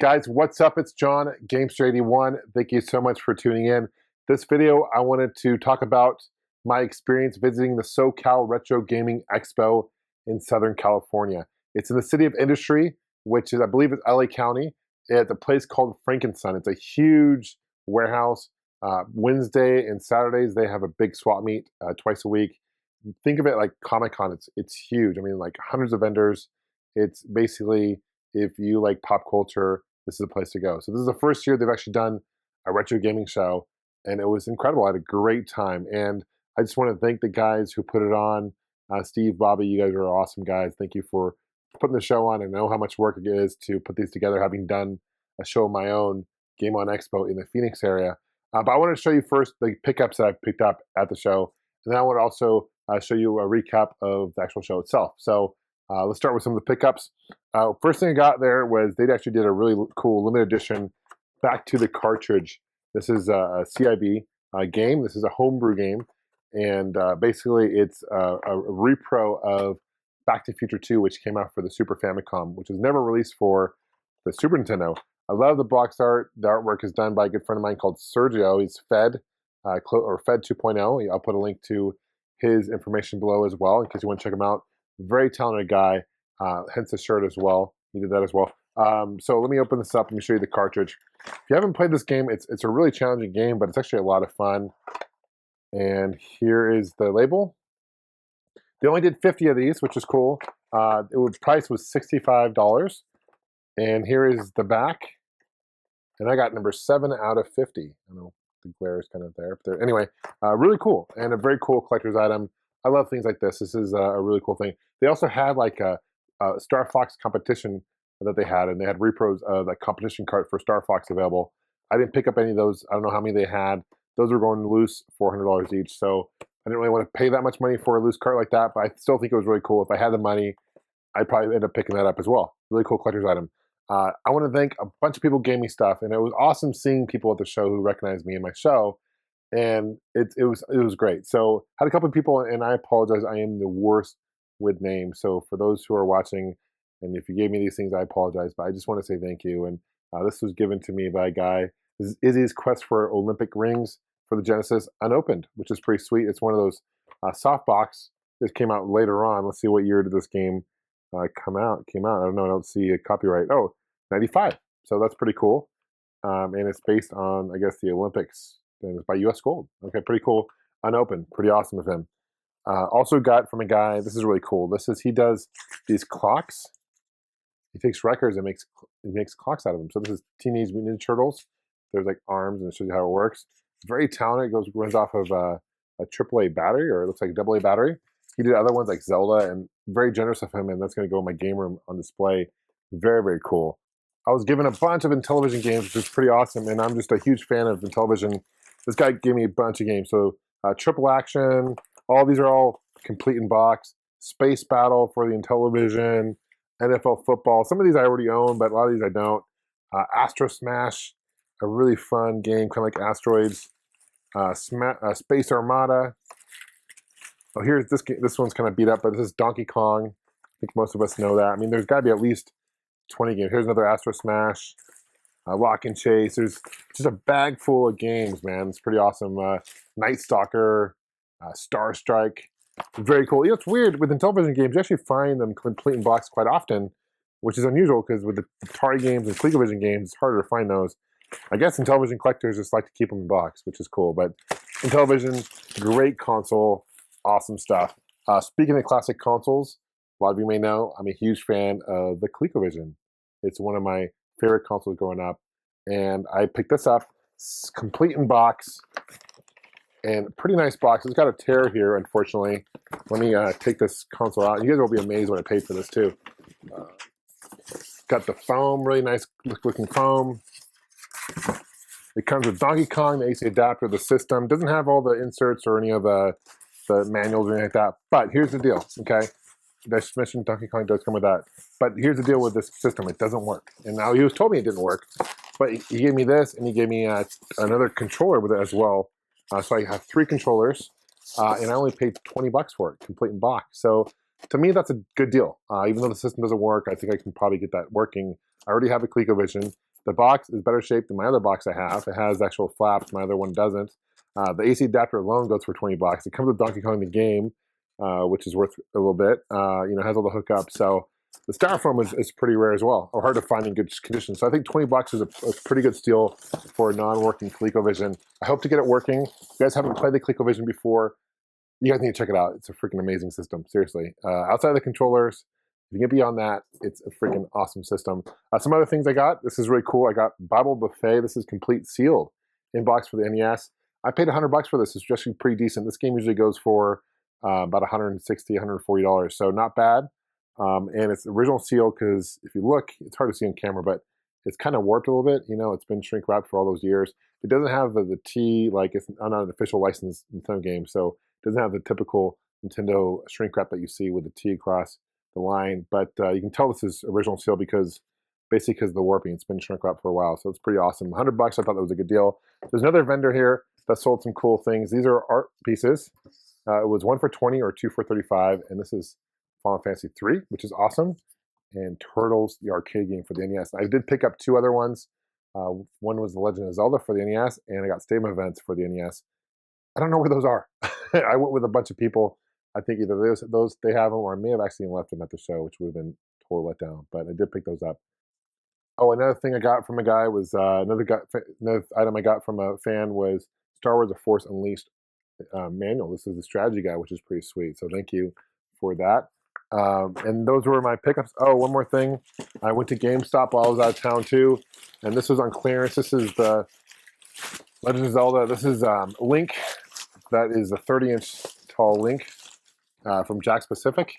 Guys, what's up? It's John, Gamester81. Thank you so much for tuning in. This video, I wanted to talk about my experience visiting the SoCal Retro Gaming Expo in Southern California. It's in the City of Industry, which is, I believe, it's LA County. It's a place called Frankenstein. It's a huge warehouse. Wednesday and Saturdays, they have a big swap meet twice a week. Think of it like Comic-Con. It's huge. I mean, like hundreds of vendors. It's basically, if you like pop culture, this is the place to go. So this is the first year they've actually done a retro gaming show, and it was incredible. I had a great time, and I just want to thank the guys who put it on. Steve, Bobby, you guys are awesome guys. Thank you for putting the show on. I know how much work it is to put these together, having done a show of my own, Game On Expo, in the Phoenix area. But I want to show you first the pickups that I picked up at the show, and then I want to also show you a recap of the actual show itself. So let's start with some of the pickups. First thing I got there was they actually did a really cool limited edition Back to the Cartridge. This is a CIB game. This is a homebrew game, and basically it's a repro of Back to Future 2, which came out for the Super Famicom, which was never released for the Super Nintendo. I love the box art. The artwork is done by a good friend of mine called Sergio. He's Fed, or Fed 2.0. I'll put a link to his information below as well in case you want to check him out. Very talented guy, hence the shirt as well. He did that as well. So let me open this up. Let me show you the cartridge. If you haven't played this game, it's a really challenging game, but it's actually a lot of fun. And here is the label. They only did 50 of these, which is cool. Price was $65. And here is the back. And I got number 7 out of 50. I know the glare is kind of there. But anyway, really cool, and a very cool collector's item. I love things like this. This is a really cool thing. They also had like a Star Fox competition that they had, and they had repros of a competition cart for Star Fox available. I didn't pick up any of those. I don't know how many they had. Those were going loose, $400 each. So I didn't really want to pay that much money for a loose cart like that, but I still think it was really cool. If I had the money, I'd probably end up picking that up as well. Really cool collector's item. I want to thank a bunch of people who gave me stuff, and it was awesome seeing people at the show who recognized me in my show, and it was great. So had a couple of people, and I apologize. I am the worst with names. So for those who are watching, and if you gave me these things, I apologize. But I just want to say thank you. And this was given to me by a guy. This is Izzy's Quest for Olympic Rings for the Genesis, unopened, which is pretty sweet. It's one of those soft box. This came out later on. Let's see what year did this game came out. I don't know. I don't see a copyright. Oh, 95. So that's pretty cool. And it's based on, I guess, the Olympics. And it's by US Gold. Okay, pretty cool. Unopened. Pretty awesome of him. Also got from a guy, this is really cool. He does these clocks. He takes records and makes clocks out of them. So this is Teenage Mutant Ninja Turtles. There's like arms, and it shows you how it works. Very talented. It runs off of a AAA battery, or it looks like a AA battery. He did other ones like Zelda, and very generous of him, and that's going to go in my game room on display. Very, very cool. I was given a bunch of Intellivision games, which is pretty awesome, and I'm just a huge fan of Intellivision. This guy gave me a bunch of games. So Triple Action, all these are all complete in box. Space Battle for the Intellivision, NFL Football. Some of these I already own, but a lot of these I don't. Astro Smash, a really fun game, kind of like Asteroids. Space Armada. Oh, here's this game. This one's kind of beat up, but this is Donkey Kong. I think most of us know that. I mean, there's got to be at least 20 games. Here's another Astro Smash. Lock and Chase. There's just a bag full of games, man. It's pretty awesome. Night Stalker, Star Strike. Very cool. You know, it's weird with Intellivision games. You actually find them complete in box quite often, which is unusual because with the Atari games and ColecoVision games, it's harder to find those. I guess Intellivision collectors just like to keep them in box, which is cool. But Intellivision, great console, awesome stuff. Speaking of classic consoles, a lot of you may know I'm a huge fan of the ColecoVision. It's one of my favorite consoles growing up, and I picked this up. It's complete in box, and pretty nice box. It's got a tear here, unfortunately. Let me take this console out. You guys will be amazed what I paid for this too. Got the foam, really nice looking foam. It comes with Donkey Kong, the AC adapter, the system. Doesn't have all the inserts or any of the manuals or anything like that. But here's the deal, okay? I just mentioned Donkey Kong does come with that. But here's the deal with this system. It doesn't work. And now he was told me it didn't work. But he gave me this, and he gave me another controller with it as well. So I have 3 controllers, and I only paid $20 for it, complete in box. So to me, that's a good deal. Even though the system doesn't work, I think I can probably get that working. I already have a ColecoVision. The box is better shaped than my other box I have. It has actual flaps. My other one doesn't. The AC adapter alone goes for 20 bucks. It comes with Donkey Kong the game, which is worth a little bit. You know, it has all the hookups. So the styrofoam is pretty rare as well, or hard to find in good condition. So I think 20 bucks is a pretty good steal for a non-working ColecoVision. I hope to get it working. If you guys haven't played the ColecoVision before, you guys need to check it out. It's a freaking amazing system, seriously. Outside of the controllers, if you get beyond that, it's a freaking awesome system. Some other things I got, this is really cool. I got Bible Buffet. This is complete sealed in box for the NES. I paid 100 bucks for this. It's actually pretty decent. This game usually goes for about $160, $140, so not bad. And it's original seal because if you look, it's hard to see on camera, but it's kind of warped a little bit. You know, it's been shrink wrapped for all those years. It doesn't have the T, like it's not an official licensed Nintendo game, so it doesn't have the typical Nintendo shrink wrap that you see with the T across the line. But you can tell this is original seal because basically because of the warping, it's been shrink wrapped for a while. So it's pretty awesome. 100 bucks, I thought that was a good deal. There's another vendor here that sold some cool things. These are art pieces. It was 1 for 20 or 2 for 35, and this is Final Fantasy 3, which is awesome, and Turtles, the arcade game for the NES. I did pick up 2 other ones. One was The Legend of Zelda for the NES, and I got Statement Events for the NES. I don't know where those are. I went with a bunch of people. I think either those they have them, or I may have actually left them at the show, which would have been total letdown. But I did pick those up. Oh, another thing I got from a guy was another item I got from a fan was Star Wars: A Force Unleashed manual. This is the strategy guide, which is pretty sweet. So thank you for that. And those were my pickups. Oh, one more thing. I went to GameStop while I was out of town too, and this was on clearance. This is the Legend of Zelda. This is Link. That is a 30-inch tall Link from Jack's Pacific.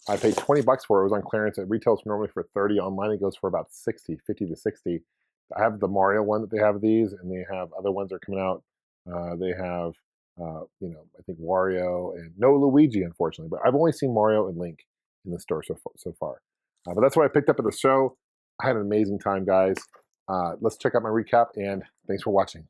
I paid 20 bucks for it. It was on clearance. It retails normally for 30. Online it goes for about 60, 50 to 60. I have the Mario one that they have these, and they have other ones that are coming out. They have, you know, I think Wario and no Luigi, unfortunately. But I've only seen Mario and Link in the store so far. But that's what I picked up at the show. I had an amazing time, guys. Let's check out my recap, and thanks for watching.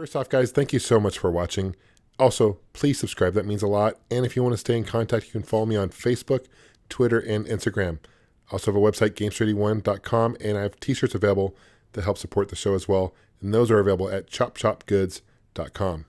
First off, guys, thank you so much for watching. Also, please subscribe. That means a lot. And if you want to stay in contact, you can follow me on Facebook, Twitter, and Instagram. I also have a website, Gamester81.com, and I have t-shirts available that help support the show as well. And those are available at chopchopgoods.com.